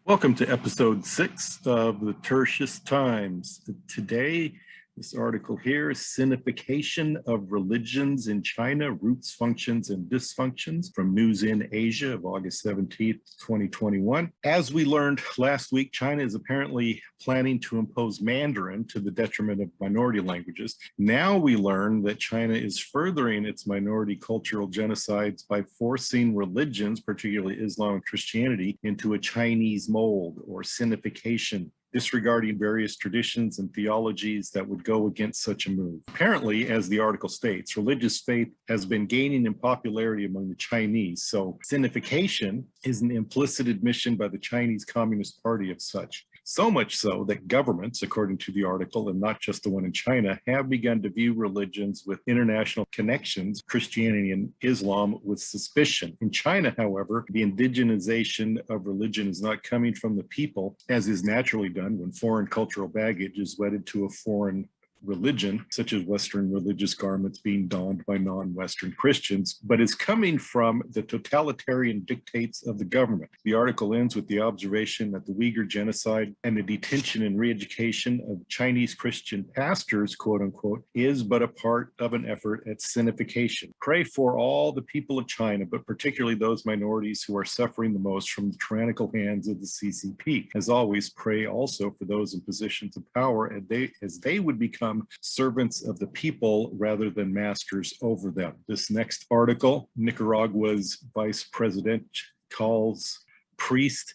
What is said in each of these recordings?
Welcome to episode 6 of the Tertius Times. Today, this article here is Sinification of Religions in China, Roots, Functions, and Dysfunctions from News in Asia of August 17th, 2021. As we learned last week, China is apparently planning to impose Mandarin to the detriment of minority languages. Now we learn that China is furthering its minority cultural genocides by forcing religions, particularly Islam and Christianity, into a Chinese mold or Sinification, disregarding various traditions and theologies that would go against such a move. Apparently, as the article states, religious faith has been gaining in popularity among the Chinese, so Sinification is an implicit admission by the Chinese Communist Party of such. So much so that governments, according to the article, and not just the one in China, have begun to view religions with international connections, Christianity and Islam, with suspicion. In China, however, the indigenization of religion is not coming from the people, as is naturally done when foreign cultural baggage is wedded to a foreign religion, such as Western religious garments being donned by non-Western Christians, but is coming from the totalitarian dictates of the government. The article ends with the observation that the Uyghur genocide and the detention and re-education of Chinese Christian pastors, quote unquote, is but a part of an effort at Sinification. Pray for all the people of China, but particularly those minorities who are suffering the most from the tyrannical hands of the CCP. As always, pray also for those in positions of power as they would become servants of the people rather than masters over them. This next article, Nicaragua's vice president calls priests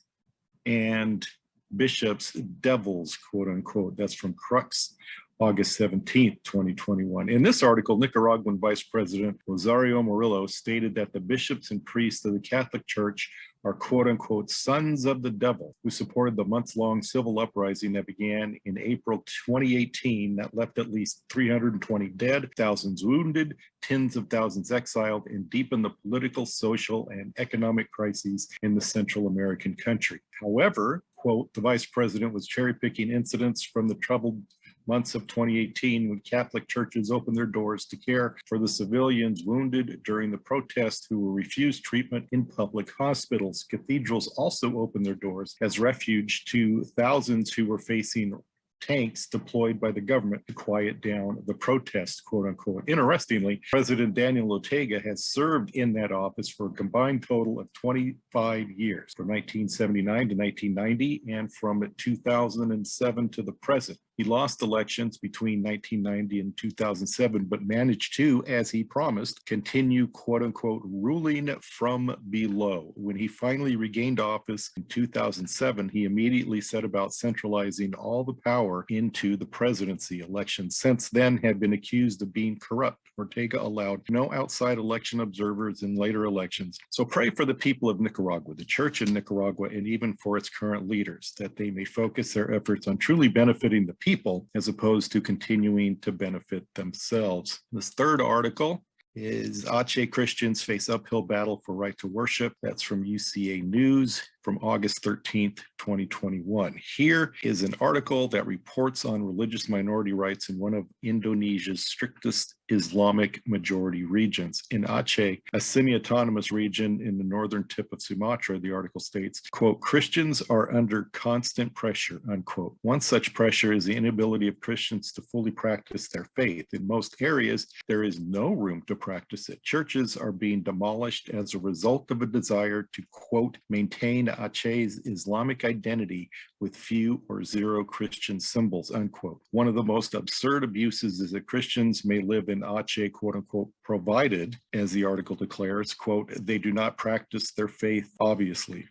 and bishops devils, quote unquote. That's from Crux, August 17th, 2021. In this article, Nicaraguan Vice President Rosario Murillo stated that the bishops and priests of the Catholic Church are quote unquote sons of the devil, who supported the months-long civil uprising that began in April 2018 that left at least 320 dead, thousands wounded, tens of thousands exiled, and deepened the political, social, and economic crises in the Central American country. However, quote, the vice president was cherry-picking incidents from the troubled months of 2018 when Catholic churches opened their doors to care for the civilians wounded during the protests who were refused treatment in public hospitals. Cathedrals also opened their doors as refuge to thousands who were facing tanks deployed by the government to quiet down the protests, quote unquote. Interestingly, President Daniel Ortega has served in that office for a combined total of 25 years, from 1979 to 1990, and from 2007 to the present. He lost elections between 1990 and 2007, but managed to, as he promised, continue, quote unquote, ruling from below. When he finally regained office in 2007, he immediately set about centralizing all the power into the presidency. Elections since then had been accused of being corrupt. Ortega allowed no outside election observers in later elections. So pray for the people of Nicaragua, the church in Nicaragua, and even for its current leaders, that they may focus their efforts on truly benefiting the people as opposed to continuing to benefit themselves. This third article is Aceh Christians face uphill battle for right to worship. That's from UCA News from August 13th, 2021. Here is an article that reports on religious minority rights in one of Indonesia's strictest Islamic majority regions. In Aceh, a semi-autonomous region in the northern tip of Sumatra, the article states, quote, Christians are under constant pressure, unquote. One such pressure is the inability of Christians to fully practice their faith. In most areas, there is no room to practice it. Churches are being demolished as a result of a desire to, quote, maintain Aceh's Islamic identity with few or zero Christian symbols, unquote. One of the most absurd abuses is that Christians may live in Aceh, quote unquote, provided, as the article declares, quote, they do not practice their faith, obviously.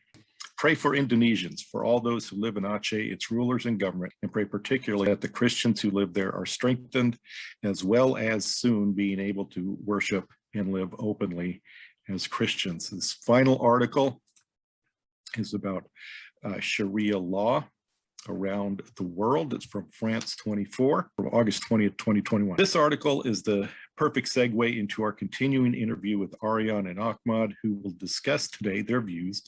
Pray for Indonesians, for all those who live in Aceh, its rulers and government, and pray particularly that the Christians who live there are strengthened, as well as soon being able to worship and live openly as Christians. This final article is about Sharia law around the world. It's from France 24, from August 20th, 2021. This article is the perfect segue into our continuing interview with Aryan and Ahmad, who will discuss today their views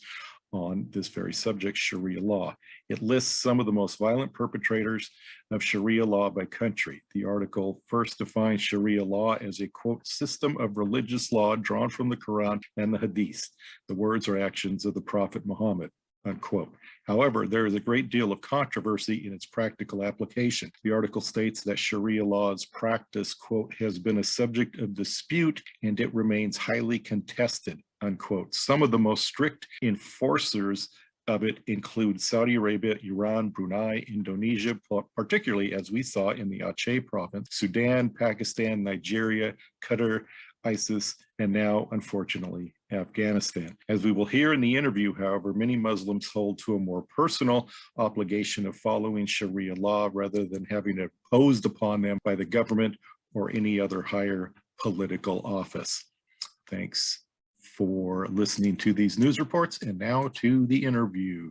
on this very subject, Sharia law. It lists some of the most violent perpetrators of Sharia law by country. The article first defines Sharia law as a, quote, system of religious law drawn from the Quran and the Hadith, the words or actions of the Prophet Muhammad, unquote. However, there is a great deal of controversy in its practical application. The article states that Sharia law's practice, quote, has been a subject of dispute and it remains highly contested, unquote. Some of the most strict enforcers of it include Saudi Arabia, Iran, Brunei, Indonesia, particularly as we saw in the Aceh province, Sudan, Pakistan, Nigeria, Qatar, ISIS, and now, unfortunately, Afghanistan. As we will hear in the interview, however, many Muslims hold to a more personal obligation of following Sharia law rather than having it imposed upon them by the government or any other higher political office. Thanks for listening to these news reports, and now to the interview.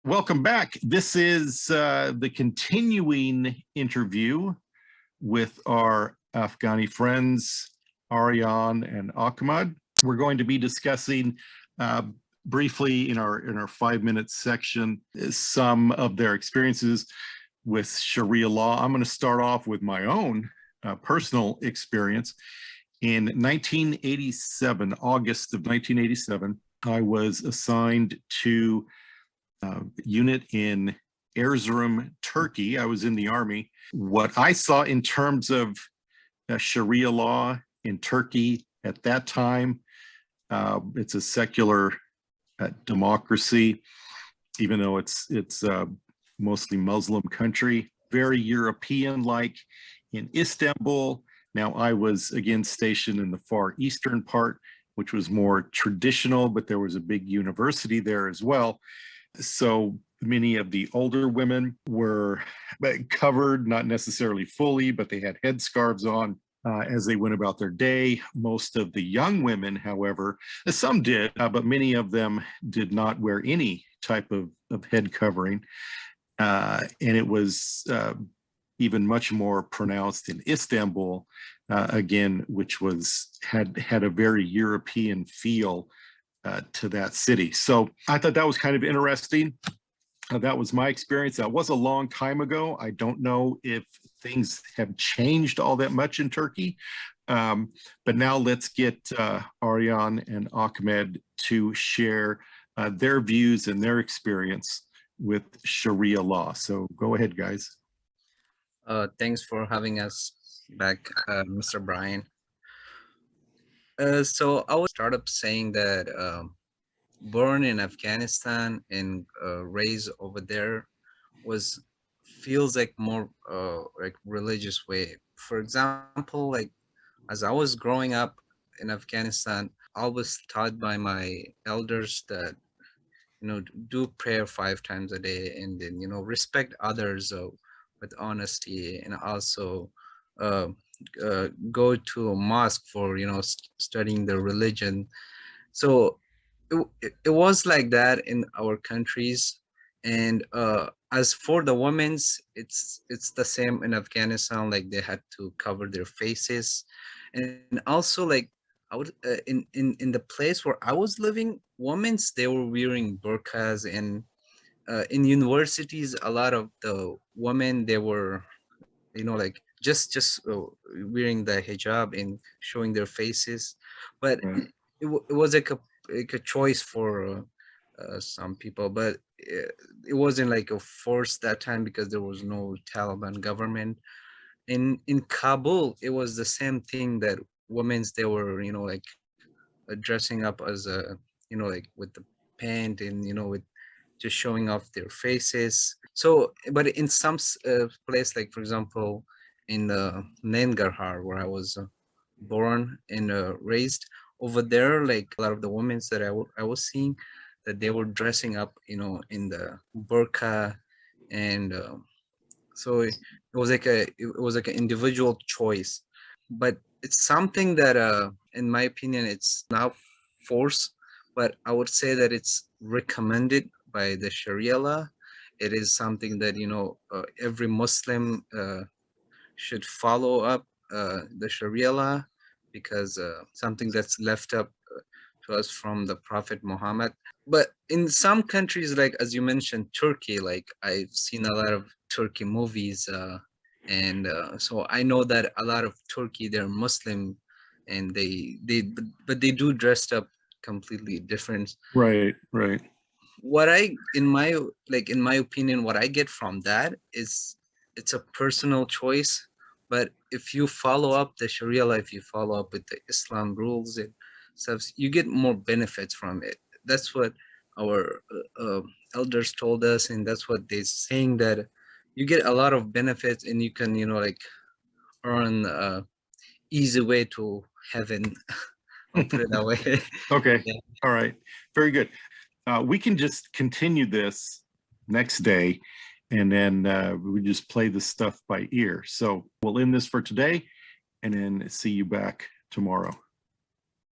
Welcome back. This is the continuing interview with our Afghani friends, Aryan and Ahmad. We're going to be discussing briefly in our 5-minute section some of their experiences with Sharia law. I'm going to start off with my own personal experience. In 1987, August of 1987, I was assigned to a unit in Erzurum, Turkey. I was in the army. What I saw in terms of Sharia law in Turkey at that time, it's a secular democracy, even though it's mostly Muslim country, very European-like. In Istanbul, now I was again stationed in the far eastern part, which was more traditional, but there was a big university there as well. So many of the older women were covered, not necessarily fully, but they had headscarves on as they went about their day. Most of the young women, however, some did, but many of them did not wear any type of head covering. And it was even much more pronounced in Istanbul, again, which had a very European feel to that city. So I thought that was kind of interesting. That was my experience. That was a long time ago. I don't know if things have changed all that much in Turkey. But now let's get Aryan and Ahmed to share their views and their experience with Sharia law. So go ahead, guys. Thanks for having us back, Mr. Brian. So I would start up saying that born in Afghanistan and raised over there feels like more like religious way. For example, like as I was growing up in Afghanistan, I was taught by my elders that do prayer 5 times a day, and then respect others with honesty, and also go to a mosque for studying the religion. So it was like that in our countries. And as for the women's, it's the same in Afghanistan. Like they had to cover their faces, and also like I would in the place where I was living, women's, they were wearing burqas. And in universities, a lot of the women, they were like just wearing the hijab and showing their faces. But it was like a choice for some people, but it wasn't like a force that time because there was no Taliban government. In Kabul, it was the same thing, that women's, they were like dressing up as a like with the pant and with just showing off their faces. So but in some place, like for example in Nangarhar, where I was born and raised, over there, like a lot of the women that I was seeing, that they were dressing up in the burqa. And so it was like an individual choice. But it's something that in my opinion, it's not forced, but I would say that it's recommended by the Sharia law. It is something that every Muslim should follow up the Sharia law, because something that's left up to us from the Prophet Muhammad. But in some countries, like as you mentioned, Turkey, like I've seen a lot of Turkey movies, and so I know that a lot of Turkey, they're Muslim, and but they do dressed up completely different. Right. what I in my opinion, what I get from that is it's a personal choice. But if you follow up the Sharia life, you follow up with the Islam rules and stuff, you get more benefits from it. That's what our elders told us, and that's what they're saying, that you get a lot of benefits, and you can, like, earn easy way to heaven. I'll put it that way. Okay. Yeah. All right. Very good. We can just continue this next day, and then we just play this stuff by ear. So we'll end this for today, and then see you back tomorrow.